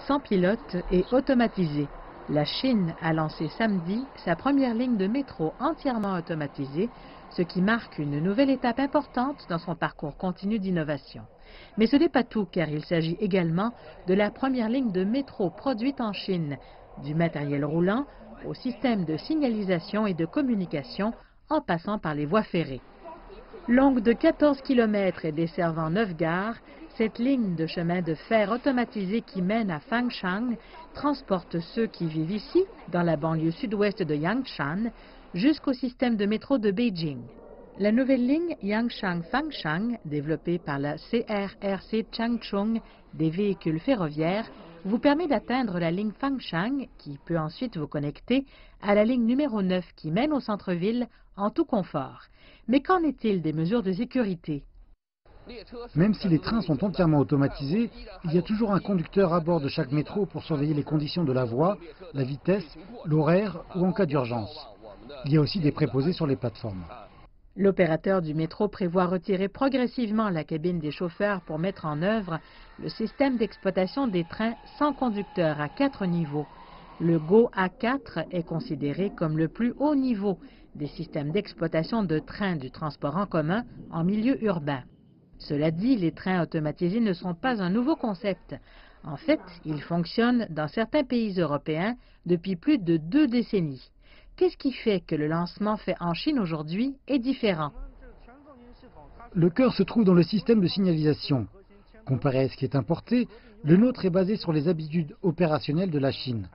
sans pilote et automatisée. La Chine a lancé samedi sa première ligne de métro entièrement automatisée, ce qui marque une nouvelle étape importante dans son parcours continu d'innovation. Mais ce n'est pas tout, car il s'agit également de la première ligne de métro produite en Chine, du matériel roulant au système de signalisation et de communication en passant par les voies ferrées. Longue de 14 km et desservant 9 gares, cette ligne de chemin de fer automatisé qui mène à Fangshan transporte ceux qui vivent ici, dans la banlieue sud-ouest de Yangshan, jusqu'au système de métro de Beijing. La nouvelle ligne Yangshan-Fangshan, développée par la CRRC Changchun des véhicules ferroviaires, vous permet d'atteindre la ligne Fangshan qui peut ensuite vous connecter à la ligne numéro 9 qui mène au centre-ville en tout confort. Mais qu'en est-il des mesures de sécurité? Même si les trains sont entièrement automatisés, il y a toujours un conducteur à bord de chaque métro pour surveiller les conditions de la voie, la vitesse, l'horaire ou en cas d'urgence. Il y a aussi des préposés sur les plateformes. L'opérateur du métro prévoit retirer progressivement la cabine des chauffeurs pour mettre en œuvre le système d'exploitation des trains sans conducteur à 4 niveaux. Le GO A4 est considéré comme le plus haut niveau des systèmes d'exploitation de trains du transport en commun en milieu urbain. Cela dit, les trains automatisés ne sont pas un nouveau concept. En fait, ils fonctionnent dans certains pays européens depuis plus de 2 décennies. Qu'est-ce qui fait que le lancement fait en Chine aujourd'hui est différent? Le cœur se trouve dans le système de signalisation. Comparé à ce qui est importé, le nôtre est basé sur les habitudes opérationnelles de la Chine.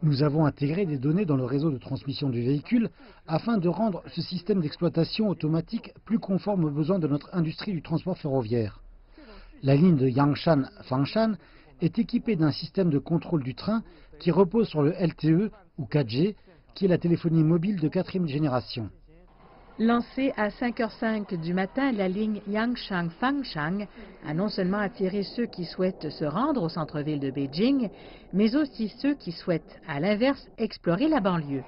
Nous avons intégré des données dans le réseau de transmission du véhicule afin de rendre ce système d'exploitation automatique plus conforme aux besoins de notre industrie du transport ferroviaire. La ligne de Yangshan-Fangshan est équipée d'un système de contrôle du train qui repose sur le LTE ou 4G, qui est la téléphonie mobile de 4e génération. Lancée à 5h05 du matin, la ligne Yangshan-Fangshan a non seulement attiré ceux qui souhaitent se rendre au centre-ville de Beijing, mais aussi ceux qui souhaitent, à l'inverse, explorer la banlieue.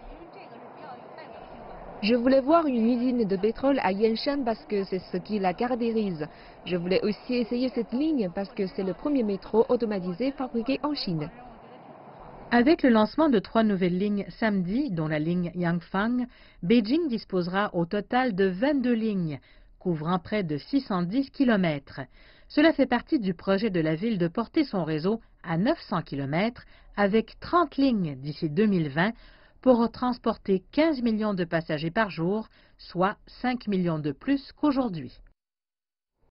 Je voulais voir une usine de pétrole à Yangshan parce que c'est ce qui la caractérise. Je voulais aussi essayer cette ligne parce que c'est le premier métro automatisé fabriqué en Chine. Avec le lancement de 3 nouvelles lignes samedi, dont la ligne Yangfang, Beijing disposera au total de 22 lignes, couvrant près de 610 km. Cela fait partie du projet de la ville de porter son réseau à 900 km avec 30 lignes d'ici 2020 pour transporter 15 millions de passagers par jour, soit 5 millions de plus qu'aujourd'hui.